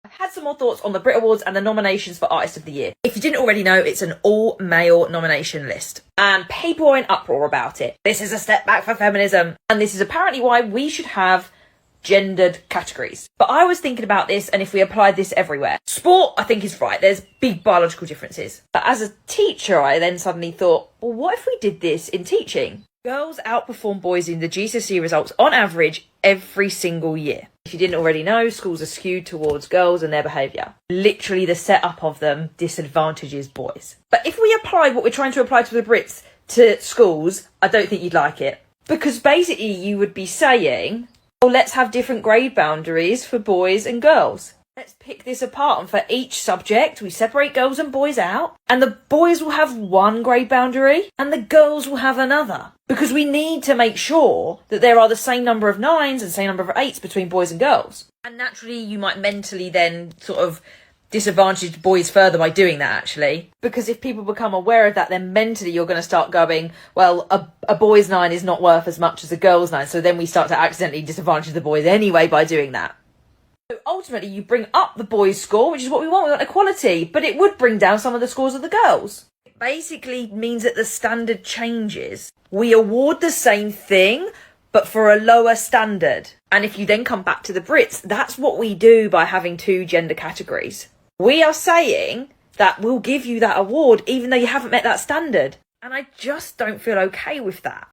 I've had some more thoughts on the Brit Awards and the nominations for Artist of the Year. If you didn't already know, it's an all-male nomination list. And people are in uproar about it. This is a step back for feminism. And this is apparently why we should have gendered categories. But I was thinking about this, and if we applied this everywhere. Sport, I think, is right. There's big biological differences. But as a teacher, I then suddenly thought, well, what if we did this in teaching? Girls outperform boys in the GCSE results on average every single year. If you didn't already know, schools are skewed towards girls and their behaviour. Literally, the setup of them disadvantages boys. But if we applied what we're trying to apply to the Brits to schools, I don't think you'd like it. Because basically you would be saying, well, let's have different grade boundaries for boys and girls. Let's pick this apart, and for each subject we separate girls and boys out, and the boys will have one grade boundary and the girls will have another. Because we need to make sure that there are the same number of 9s and same number of 8s between boys and girls. And naturally you might mentally then sort of disadvantage boys further by doing that, actually. Because if people become aware of that, then mentally you're going to start going, well, a boy's 9 is not worth as much as a girl's 9, so then we start to accidentally disadvantage the boys anyway by doing that. So ultimately you bring up the boys' score, which is what we want equality, but it would bring down some of the scores of the girls. It basically means that the standard changes. We award the same thing, but for a lower standard. And if you then come back to the Brits, that's what we do by having 2 gender categories. We are saying that we'll give you that award even though you haven't met that standard. And I just don't feel okay with that.